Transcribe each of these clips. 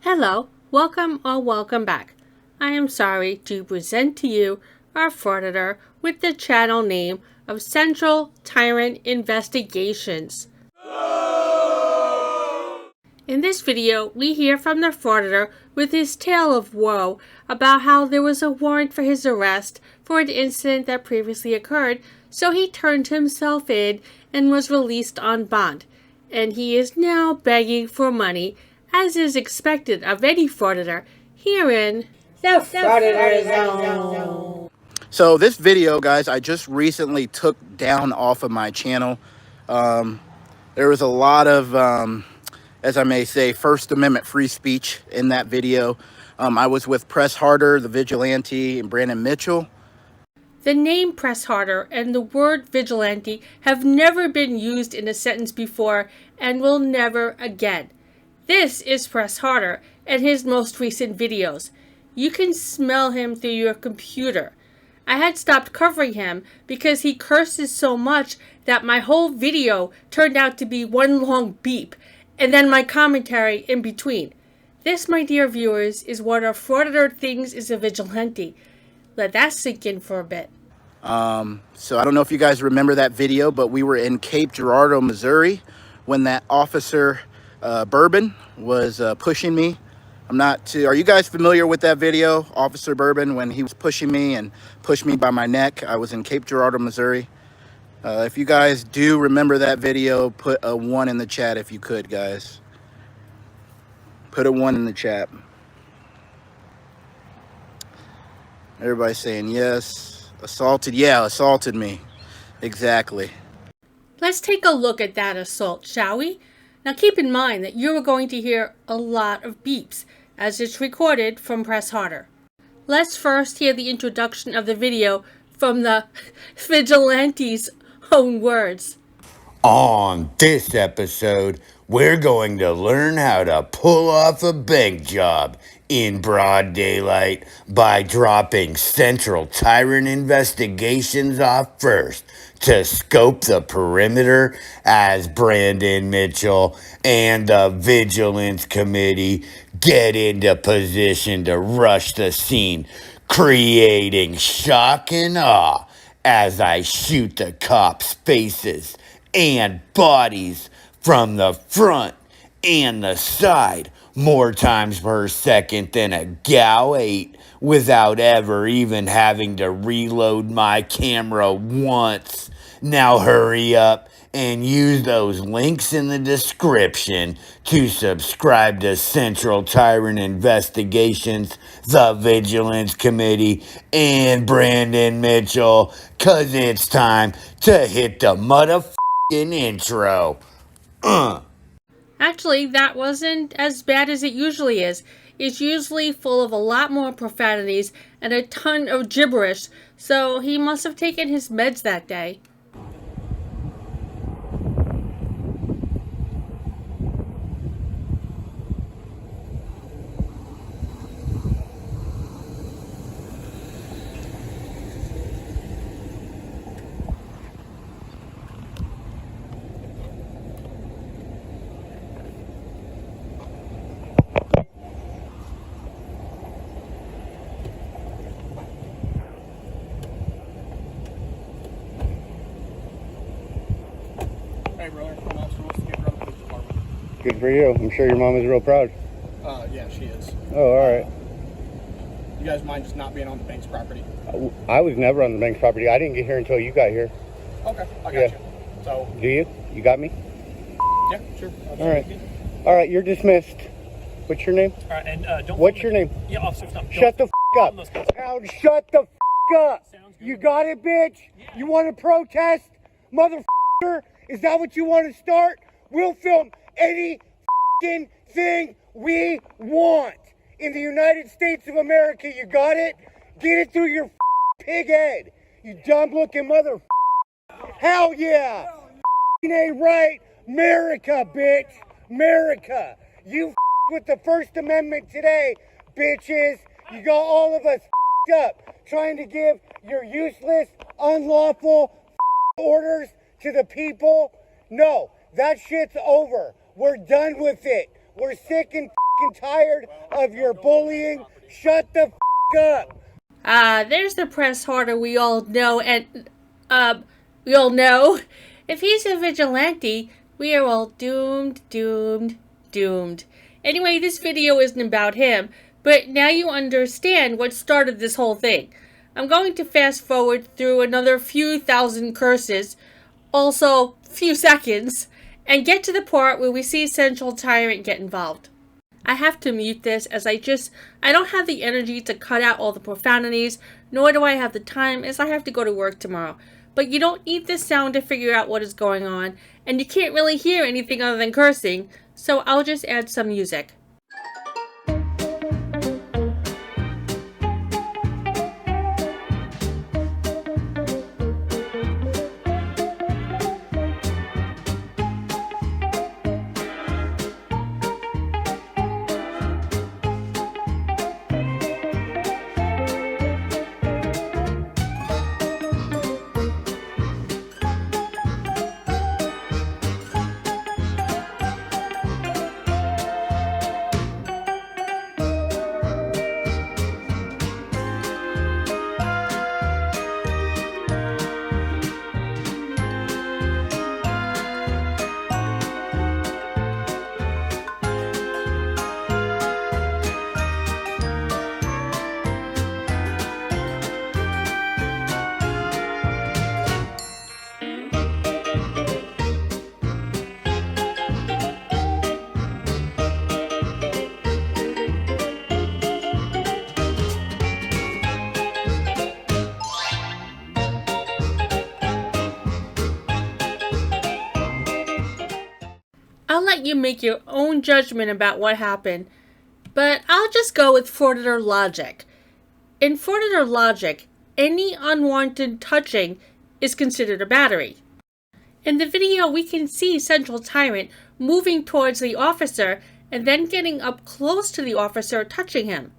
Hello, welcome or welcome back. I am sorry to present to you our Frauditor with the channel name of Central Tyrant Investigations. In this video, we hear from the Frauditor with his tale of woe about how there was a warrant for his arrest for an incident that previously occurred, so he turned himself in and was released on bond. And he is now begging for money, as is expected of any Frauditor, here in the Frauditor Zone. So this video, guys, I just recently took down off of my channel. There was a lot of, as I may say, First Amendment free speech in that video. I was with Press Harder, the vigilante, and Brandon Mitchell. The name Press Harder and the word vigilante have never been used in a sentence before and will never again. This is Press Harder and his most recent videos. You can smell him through your computer. I had stopped covering him because he curses so much that my whole video turned out to be one long beep, and then my commentary in between. This, my dear viewers, is what a Frauditor thinks is a vigilante. Let that sink in for a bit. So I don't know if you guys remember that video, but we were in Cape Girardeau, Missouri, when that officer Bourbon was pushing me. Are you guys familiar with that video, Officer Bourbon, when he was pushing me and pushed me by my neck? I was in Cape Girardeau, Missouri. If you guys do remember that video, put a 1 in the chat if you could, guys. Put a 1 in the chat. Everybody's saying yes. Assaulted? Yeah, assaulted me. Exactly. Let's take a look at that assault, shall we? Now keep in mind that you are going to hear a lot of beeps as it's recorded from Press Harder. Let's first hear the introduction of the video from the vigilante's own words. On this episode, we're going to learn how to pull off a bank job in broad daylight by dropping Central Tyrant Investigations off first to scope the perimeter as Brandon Mitchell and the Vigilance Committee get into position to rush the scene, creating shock and awe as I shoot the cops' faces and bodies from the front and the side more times per second than a GAU 8 without ever even having to reload my camera once. Now hurry up and use those links in the description to subscribe to Central Tyrant Investigations, the Vigilance Committee, and Brandon Mitchell, 'cause it's time to hit the motherfucking intro. Actually, that wasn't as bad as it usually is. It's usually full of a lot more profanities and a ton of gibberish, so he must have taken his meds that day. Hey brother, I'm also supposed to get run to the department. Good for you. I'm sure your mom is real proud. Yeah, she is. Oh, all right. You guys mind just not being on the bank's property? I was never on the bank's property. I didn't get here until you got here. Okay, I got Yeah. you. So, Do you? You got me? yeah, sure. All right. All right, you're dismissed. What's your name? All right, and don't. What's your name? Yeah, officer, stop. Shut the up. Those guys. Now shut the up. Sounds good. You got it, bitch? Yeah. You want to protest? Motherfucker? Is that what you want to start? We'll film any thing we want in the United States of America. You got it? Get it through your pig head. You dumb-looking mother. Hell yeah! A right, America, bitch, America. You with the First Amendment today, bitches. You got all of us up trying to give your useless, unlawful orders to the people. No, that shit's over. We're done with it. We're sick and tired of your bullying. Shut the up. There's the press harder we all know, and, we all know. If he's a vigilante, we are all doomed. Anyway, this video isn't about him, but now you understand what started this whole thing. I'm going to fast forward through another few thousand curses, also few seconds, and get to the part where we see Central Tyrant get involved. I have to mute this as I don't have the energy to cut out all the profanities, nor do I have the time as I have to go to work tomorrow. But you don't need this sound to figure out what is going on, and you can't really hear anything other than cursing, so I'll just add some music. I'll let you make your own judgment about what happened, but I'll just go with Frauditor logic. In Frauditor logic, any unwanted touching is considered a battery. In the video, we can see Central Tyrant moving towards the officer and then getting up close to the officer, touching him.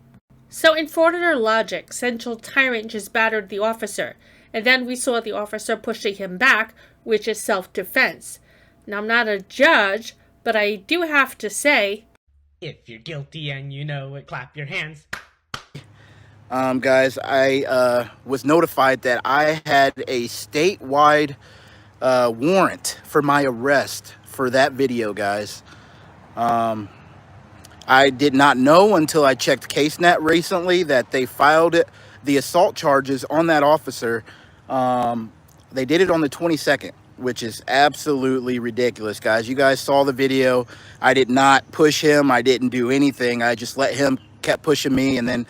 So in Frauditor logic, Central Tyrant just battered the officer, and then we saw the officer pushing him back, which is self-defense. Now, I'm not a judge, but I do have to say, if you're guilty and you know it, clap your hands. Guys, I was notified that I had a statewide warrant for my arrest for that video, guys. I did not know until I checked CaseNet recently that they filed the assault charges on that officer. They did it on the 22nd. Which is absolutely ridiculous, guys. You guys saw the video. I did not push him. I didn't do anything. I just let him kept pushing me, and then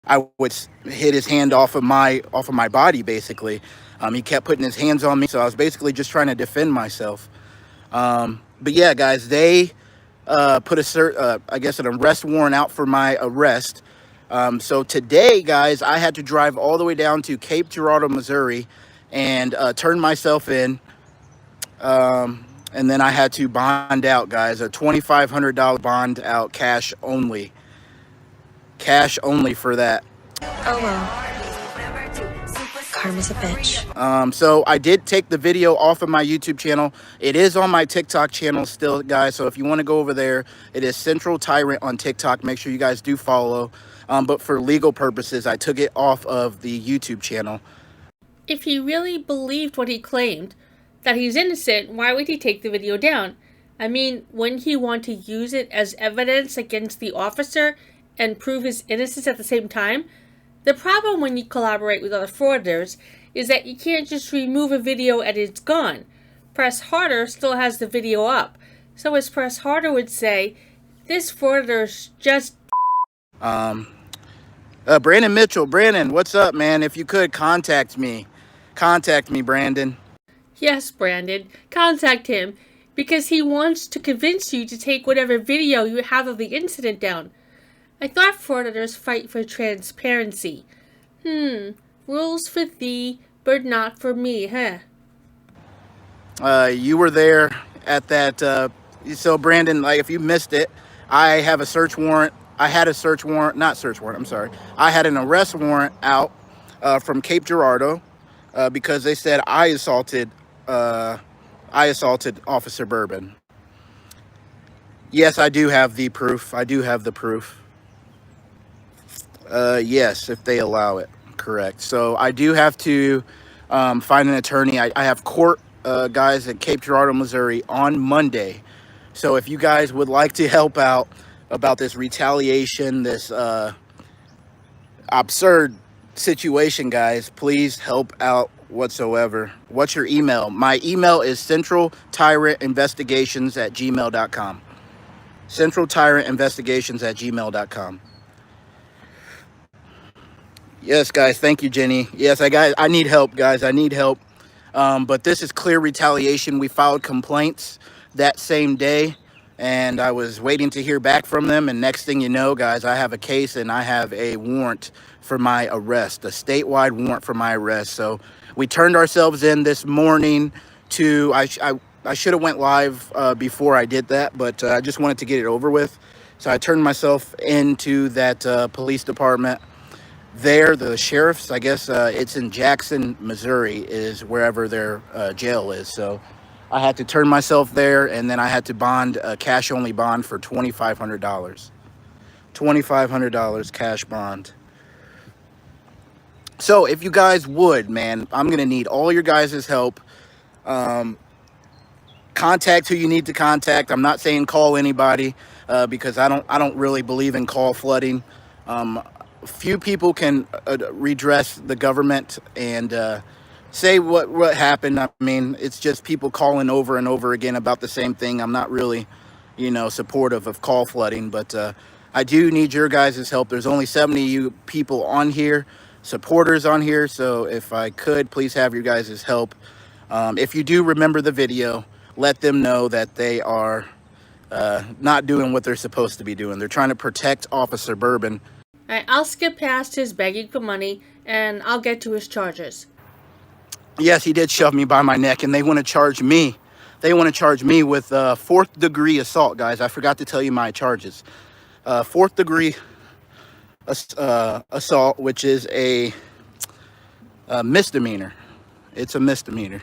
I would hit his hand off of my body, basically. He kept putting his hands on me, so I was basically just trying to defend myself. But yeah, guys, they put I guess an arrest warrant out for my arrest. So today, guys, I had to drive all the way down to Cape Girardeau, Missouri, and turn myself in. And then I had to bond out, guys, a $2,500 bond out, cash only for that. Oh well, karma's a bitch. So I did take the video off of my YouTube channel. It is on my TikTok channel still, guys, so if you want to go over there, it is Central Tyrant on TikTok. Make sure you guys do follow, but for legal purposes, I took it off of the YouTube channel. if he really believed what he claimed, that he's innocent, why would he take the video down? I mean, wouldn't he want to use it as evidence against the officer and prove his innocence at the same time? The problem when you collaborate with other frauditors is that you can't just remove a video and it's gone. Press Harder still has the video up. So as Press Harder would say, this frauditor's just... Brandon Mitchell. Brandon, what's up, man? If you could, contact me. Contact me, Brandon. Yes, Brandon. Contact him. Because he wants to convince you to take whatever video you have of the incident down. I thought frauditors fight for transparency. Rules for thee, but not for me, huh? You were there at that, so Brandon, like, if you missed it, I have a search warrant. I had a search warrant, not search warrant, I'm sorry. I had an arrest warrant out from Cape Girardeau because they said I assaulted Officer Bourbon. Yes, I do have the proof. I do have the proof. Yes, if they allow it. Correct. So I do have to find an attorney. I have court guys at Cape Girardeau, Missouri on Monday. So if you guys would like to help out about this retaliation, this absurd situation, guys, please help out whatsoever. What's your email? My email is centraltyrantinvestigations@gmail.com. centraltyrantinvestigations@gmail.com. Yes, guys. Thank you, Jenny. Yes, I need help, guys. I need help. But this is clear retaliation. We filed complaints that same day, and I was waiting to hear back from them. And next thing you know, guys, I have a case and I have a warrant for my arrest, a statewide warrant for my arrest. So we turned ourselves in this morning to, I should have went live before I did that, but I just wanted to get it over with. So I turned myself into that police department. There, the sheriff's, I guess it's in Jackson, Missouri, is wherever their jail is. So I had to turn myself there, and then I had to bond a cash-only bond for $2,500. $2,500 cash bond. So if you guys would, man, I'm going to need all your guys' help. Contact who you need to contact. I'm not saying call anybody because I don't really believe in call flooding. Few people can redress the government and say what happened. I mean, it's just people calling over and over again about the same thing. I'm not really, supportive of call flooding, but I do need your guys' help. There's only 70 of you people on here, supporters on here, so if I could, please have your guys' help. If you do remember the video, let them know that they are not doing what they're supposed to be doing. They're trying to protect Officer Bourbon. I'll skip past his begging for money, and I'll get to his charges. Yes, he did shove me by my neck, and they want to charge me. They want to charge me with 4th degree assault, guys. I forgot to tell you my charges. 4th degree assault, which is a misdemeanor. It's a misdemeanor.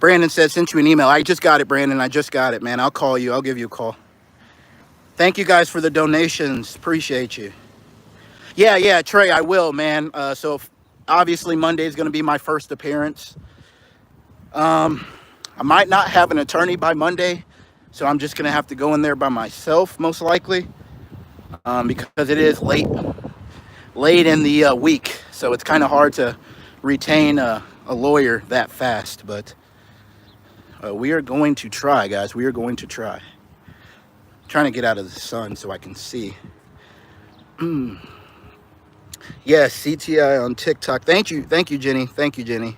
Brandon said, sent you an email. I just got it, Brandon. I just got it, man. I'll call you. I'll give you a call. Thank you guys for the donations. Appreciate you. Yeah, Trey, I will, man. So obviously Monday is going to be my first appearance. I might not have an attorney by Monday, so I'm just going to have to go in there by myself, most likely, because it is late in the week. So it's kind of hard to retain a lawyer that fast, but we are going to try, guys. We are going to try. Trying to get out of the sun so I can see. Yes, CTI on TikTok. Thank you, Jenny. Thank you, Jenny.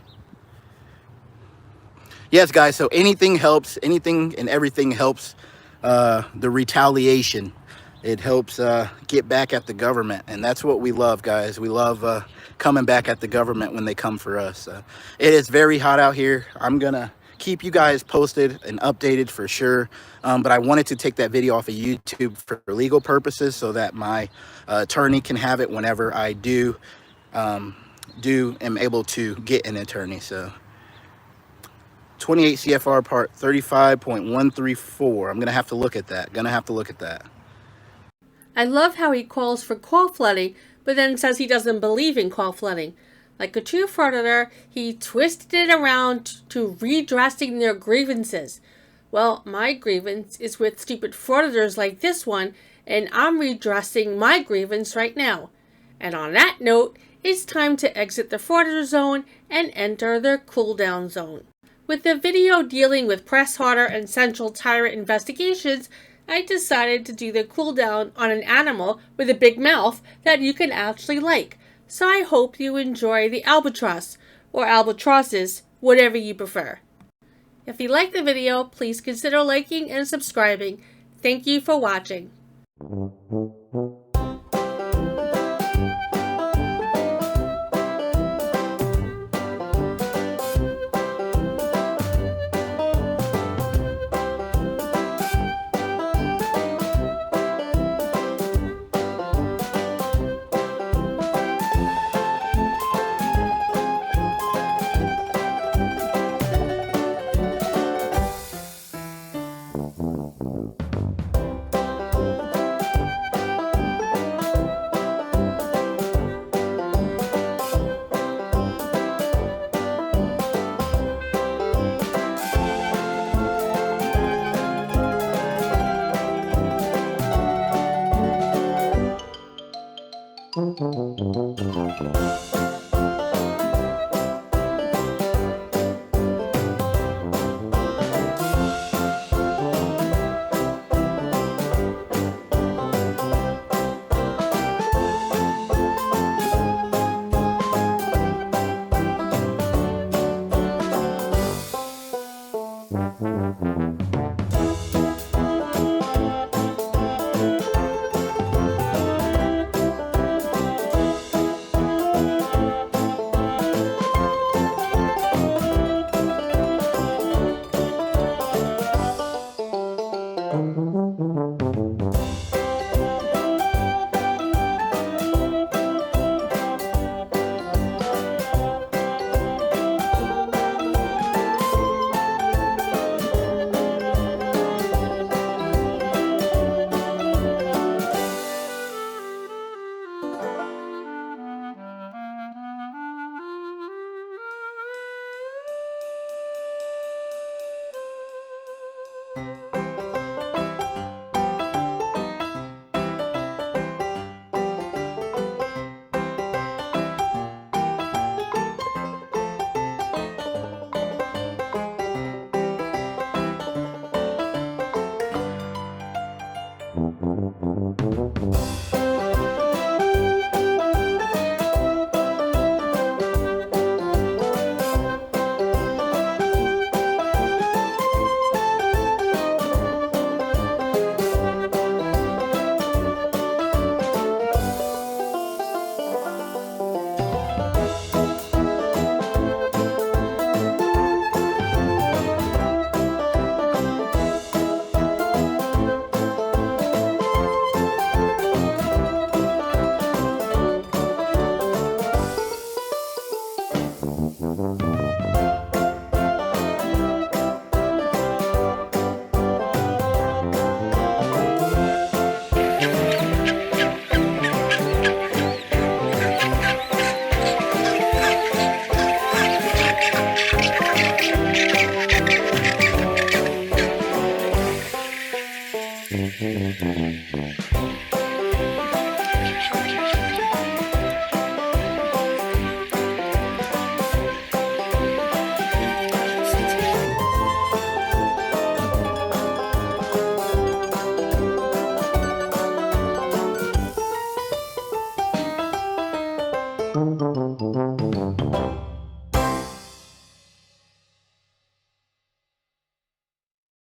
Yes, guys. So anything helps. Anything and everything helps. The retaliation. It helps get back at the government, and that's what we love, guys. We love coming back at the government when they come for us. It is very hot out here. I'm gonna keep you guys posted and updated for sure, but I wanted to take that video off of YouTube for legal purposes so that my attorney can have it whenever I am able to get an attorney. So 28 CFR part 35.134. I'm gonna have to look at that. I love how he calls for call flooding, but then says he doesn't believe in call flooding. Like a true frauditor, he twisted it around to redressing their grievances. Well, my grievance is with stupid frauditors like this one, and I'm redressing my grievance right now. And on that note, it's time to exit the frauditor zone and enter their cooldown zone. With the video dealing with Press Harder and Central Tyrant investigations, I decided to do the cooldown on an animal with a big mouth that you can actually like. So I hope you enjoy the albatross, or albatrosses, whatever you prefer. If you like the video, please consider liking and subscribing. Thank you for watching. Thank you.